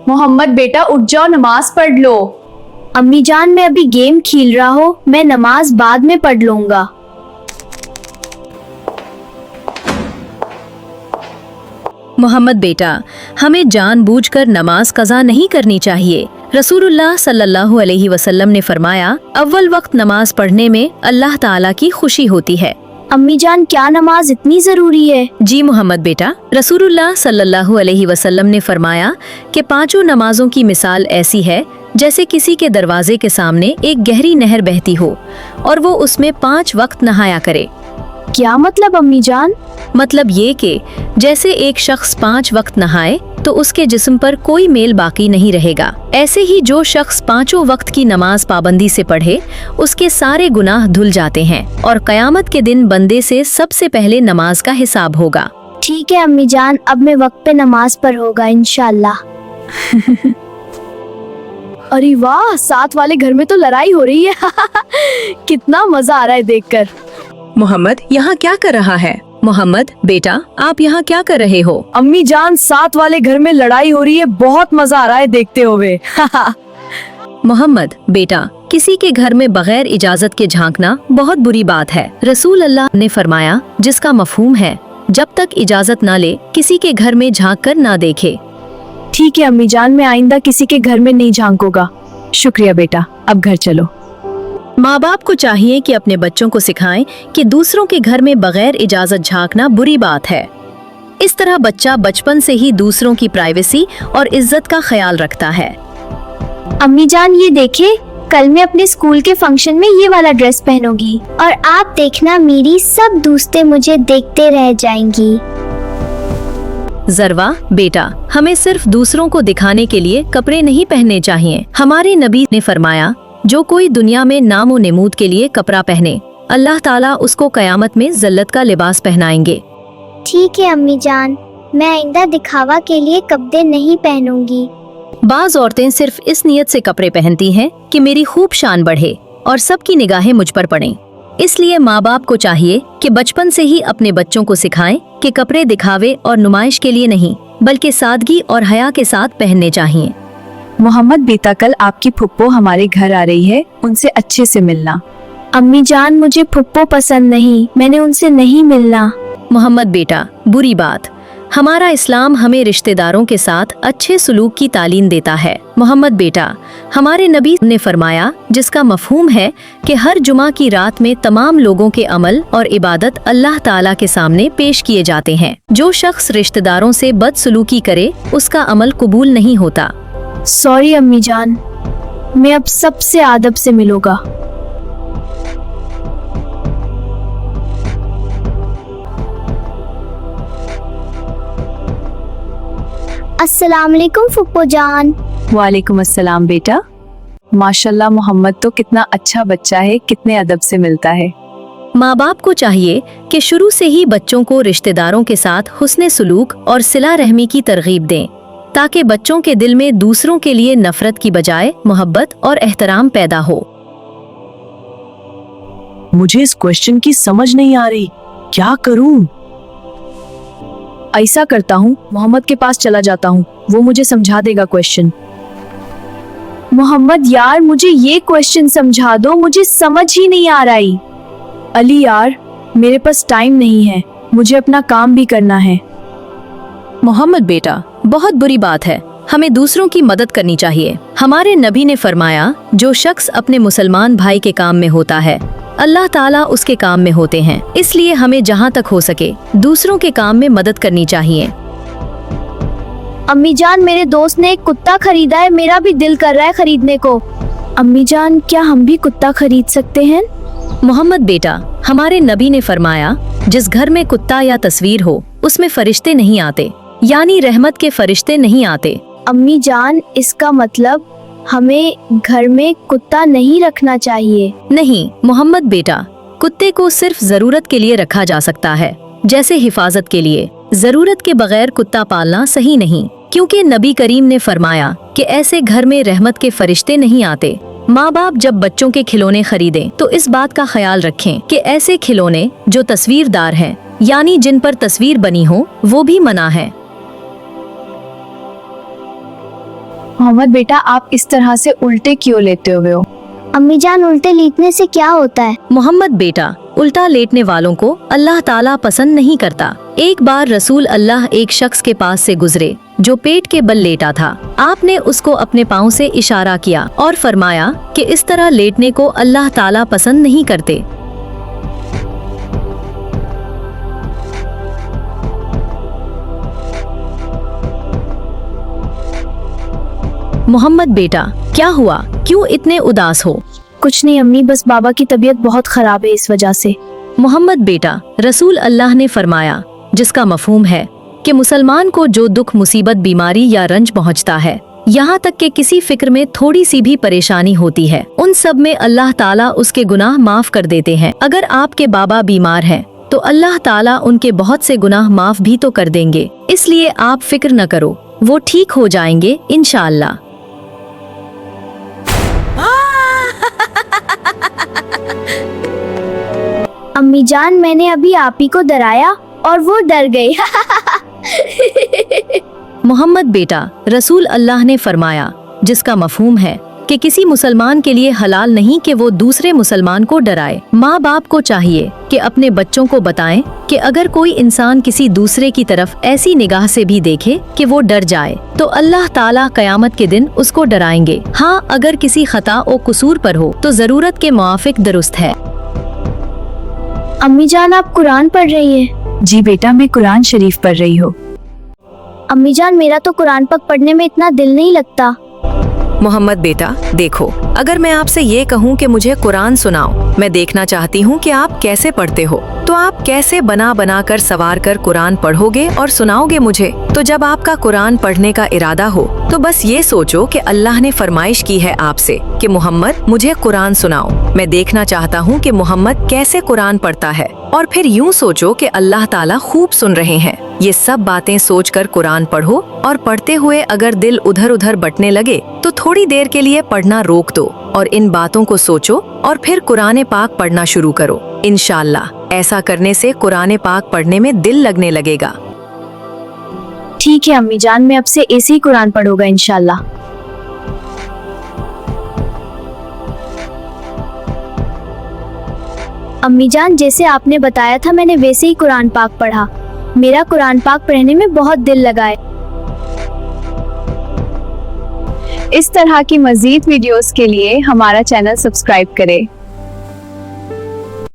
मोहम्मद बेटा उठ जाओ, नमाज पढ़ लो। अम्मी जान मैं अभी गेम खेल रहा हूँ, मैं नमाज बाद में पढ़ लूंगा। मोहम्मद बेटा, हमें जानबूझकर नमाज कज़ा नहीं करनी चाहिए। रसूलुल्लाह सल्लल्लाहु अलैहि वसल्लम ने फरमाया, अव्वल वक्त नमाज पढ़ने में अल्लाह ताला की खुशी होती है। अम्मी जान क्या नमाज इतनी जरूरी है? जी मोहम्मद बेटा, रसूलुल्लाह सल्लल्लाहु अलैहि वसल्लम ने फरमाया कि पांचों नमाजों की मिसाल ऐसी है जैसे किसी के दरवाजे के सामने एक गहरी नहर बहती हो और वो उसमें 5 वक्त नहाया करे। क्या मतलब अम्मी जान? मतलब ये कि जैसे एक शख्स 5 वक्त नहाए तो उसके जिस्म पर कोई मेल बाकी नहीं रहेगा, ऐसे ही जो शख्स 5 वक्त की नमाज पाबंदी से पढ़े उसके सारे गुनाह धुल जाते हैं और कयामत के दिन बंदे से सबसे पहले नमाज का हिसाब होगा। ठीक है अम्मी जान, अब मैं वक्त पे नमाज पर होगा इंशाल्लाह। अरे वाह, साथ वाले घर में तो लड़ाई हो रही है। कितना मजा आ रहा है देखकर। मोहम्मद यहाँ क्या कर रहा है? मोहम्मद बेटा, आप यहाँ क्या कर रहे हो? अम्मी जान, साथ वाले घर में लड़ाई हो रही है, बहुत मजा आ रहा है देखते हुए। मोहम्मद बेटा, किसी के घर में बगैर इजाजत के झांकना बहुत बुरी बात है। रसूल अल्लाह ने फरमाया, जिसका मफहूम है जब तक इजाजत ना ले किसी के घर में झांक कर ना देखे। ठीक है अम्मी जान, मैं आइंदा किसी के घर में नहीं झांकूंगा। शुक्रिया बेटा, अब घर चलो। माँ बाप को चाहिए कि अपने बच्चों को सिखाएं कि दूसरों के घर में बगैर इजाजत झांकना बुरी बात है। इस तरह बच्चा बचपन से ही दूसरों की प्राइवेसी और इज्जत का ख्याल रखता है। अम्मी जान ये देखे, कल मैं अपने स्कूल के फंक्शन में ये वाला ड्रेस पहनूंगी और आप देखना मेरी सब दोस्तें मुझे देखते रह जाएंगी। जरवा बेटा, हमें सिर्फ दूसरों को दिखाने के लिए कपड़े नहीं पहनने चाहिए। हमारे नबी ने फरमाया, जो कोई दुनिया में नामो नेमूद के लिए कपड़ा पहने अल्लाह ताला उसको कयामत में ज़ल्लत का लिबास पहनाएंगे। ठीक है अम्मी जान, मैं आइंदा दिखावा के लिए कपड़े नहीं पहनूंगी। बाज औरतें सिर्फ इस नियत से कपड़े पहनती हैं कि मेरी खूब शान बढ़े और सबकी निगाहें मुझ पर पड़ें। इसलिए माँ बाप को चाहिए कि बचपन से ही अपने बच्चों को सिखाएं कि कपड़े दिखावे और नुमाइश के लिए नहीं बल्कि सादगी और हया के साथ पहनने चाहिए। मोहम्मद बेटा, कल आपकी फुप्पो हमारे घर आ रही है, उनसे अच्छे से मिलना। अम्मी जान मुझे फुप्पो पसंद नहीं, मैंने उनसे नहीं मिलना। मोहम्मद बेटा, बुरी बात। हमारा इस्लाम हमें रिश्तेदारों के साथ अच्छे सुलूक की तालीम देता है। मोहम्मद बेटा, हमारे नबी ने फरमाया, जिसका मफहूम है कि हर जुमा की रात में तमाम लोगों के अमल और इबादत अल्लाह ताला के सामने पेश किए जाते हैं। जो शख्स रिश्तेदारों से बदसलूकी करे उसका अमल कबूल नहीं होता। सॉरी अम्मी जान, मैं अब सबसे आदब से मिलूंगा। अस्सलाम वालेकुम फुप्पो जान। वालेकुम अस्सलाम बेटा। माशाल्लाह, मोहम्मद तो कितना अच्छा बच्चा है, कितने अदब से मिलता है। माँ बाप को चाहिए कि शुरू से ही बच्चों को रिश्तेदारों के साथ हुस्ने सुलूक और सिला रहमी की तरगीब दें, ताकि बच्चों के दिल में दूसरों के लिए नफरत की बजाय मोहब्बत और एहतराम पैदा हो। मुझे इस क्वेश्चन की समझ नहीं आ रही, क्या करूं? ऐसा करता हूँ, मोहम्मद के पास चला जाता हूँ, वो मुझे समझा देगा क्वेश्चन। मोहम्मद यार, मुझे ये क्वेश्चन समझा दो, मुझे समझ ही नहीं आ रही। अली यार, मेरे पास टाइम नहीं है, मुझे अपना काम भी करना है। मोहम्मद बेटा, बहुत बुरी बात है, हमें दूसरों की मदद करनी चाहिए। हमारे नबी ने फरमाया, जो शख्स अपने मुसलमान भाई के काम में होता है अल्लाह ताला उसके काम में होते हैं। इसलिए हमें जहाँ तक हो सके दूसरों के काम में मदद करनी चाहिए। अम्मी जान, मेरे दोस्त ने एक कुत्ता खरीदा है, मेरा भी दिल कर रहा है खरीदने को। अम्मी जान, क्या हम भी कुत्ता खरीद सकते हैं? मोहम्मद बेटा, हमारे नबी ने फरमाया, जिस घर में कुत्ता या तस्वीर हो उसमें फरिश्ते नहीं आते, यानी रहमत के फरिश्ते नहीं आते। अम्मी जान, इसका मतलब हमें घर में कुत्ता नहीं रखना चाहिए? नहीं मोहम्मद बेटा, कुत्ते को सिर्फ जरूरत के लिए रखा जा सकता है, जैसे हिफाजत के लिए। जरूरत के बगैर कुत्ता पालना सही नहीं, क्योंकि नबी करीम ने फरमाया कि ऐसे घर में रहमत के फरिश्ते नहीं आते। माँ बाप जब बच्चों के खिलौने खरीदें तो इस बात का ख्याल रखें कि ऐसे खिलौने जो तस्वीरदार हैं, यानी जिन पर तस्वीर बनी हो, वो भी मना है। मोहम्मद बेटा, आप इस तरह से उल्टे क्यों लेते हुए हो? अम्मी जान, उल्टे लेटने से क्या होता है? मोहम्मद बेटा, उल्टा लेटने वालों को अल्लाह ताला पसंद नहीं करता। एक बार रसूल अल्लाह एक शख्स के पास से गुजरे जो पेट के बल लेटा था। आपने उसको अपने पाँव से इशारा किया और फरमाया कि इस तरह लेटने को अल्लाह ताला पसंद नहीं करते। मोहम्मद बेटा, क्या हुआ? क्यों इतने उदास हो? कुछ नहीं अम्मी, बस बाबा की तबीयत बहुत खराब है, इस वजह से। मोहम्मद बेटा, रसूल अल्लाह ने फरमाया, जिसका मफहूम है कि मुसलमान को जो दुख, मुसीबत, बीमारी या रंज पहुंचता है, यहाँ तक कि किसी फिक्र में थोड़ी सी भी परेशानी होती है, उन सब में अल्लाह ताला उसके गुनाह माफ कर देते हैं। अगर आपके बाबा बीमार हैं, तो अल्लाह ताला उनके बहुत से गुनाह माफ भी तो कर देंगे। इसलिए आप फिक्र न करो, वो ठीक हो जाएंगे इंशाअल्लाह। अम्मी जान, मैंने अभी आप ही को डराया और वो डर गई। मोहम्मद बेटा, रसूल अल्लाह ने फरमाया, जिसका मफहूम है कि किसी मुसलमान के लिए हलाल नहीं कि वो दूसरे मुसलमान को डराए। माँ बाप को चाहिए कि अपने बच्चों को बताएं कि अगर कोई इंसान किसी दूसरे की तरफ ऐसी निगाह से भी देखे कि वो डर जाए, तो अल्लाह ताला कयामत के दिन उसको डराएंगे। हाँ, अगर किसी खता और कसूर पर हो तो जरूरत के मुआफिक दुरुस्त है। अम्मी जान, आप कुरान पढ़ रही है? जी बेटा, मैं कुरान शरीफ पढ़ रही हूँ। अम्मी जान, मेरा तो कुरान पाक पढ़ने में इतना दिल नहीं लगता। मोहम्मद बेटा, देखो, अगर मैं आपसे ये कहूँ कि मुझे कुरान सुनाओ, मैं देखना चाहती हूँ कि आप कैसे पढ़ते हो, तो आप कैसे बना बना कर सवार कर कुरान पढ़ोगे और सुनाओगे मुझे। तो जब आपका कुरान पढ़ने का इरादा हो तो बस ये सोचो कि अल्लाह ने फरमाइश की है आपसे कि मोहम्मद मुझे कुरान सुनाओ। मैं देखना चाहता हूँ कि मोहम्मद कैसे कुरान पढ़ता है, और फिर यूँ सोचो कि अल्लाह ताला खूब सुन रहे हैं। ये सब बातें सोचकर कुरान पढ़ो, और पढ़ते हुए अगर दिल उधर उधर बटने लगे तो थोड़ी देर के लिए पढ़ना रोक दो और इन बातों को सोचो और फिर कुरान पाक पढ़ना शुरू करो। इंशाअल्लाह ऐसा करने से कुरान पाक पढ़ने में दिल लगने लगेगा। ठीक है अम्मी जान, मैं अब से ऐसे ही कुरान पढ़ूंगा इंशाल्लाह। अम्मी जान, जैसे आपने बताया था मैंने वैसे ही कुरान पाक पढ़ा। मेरा कुरान पाक पढ़ने में बहुत दिल लगा है। इस तरह की मजीद वीडियोस के लिए हमारा चैनल सब्सक्राइब करें।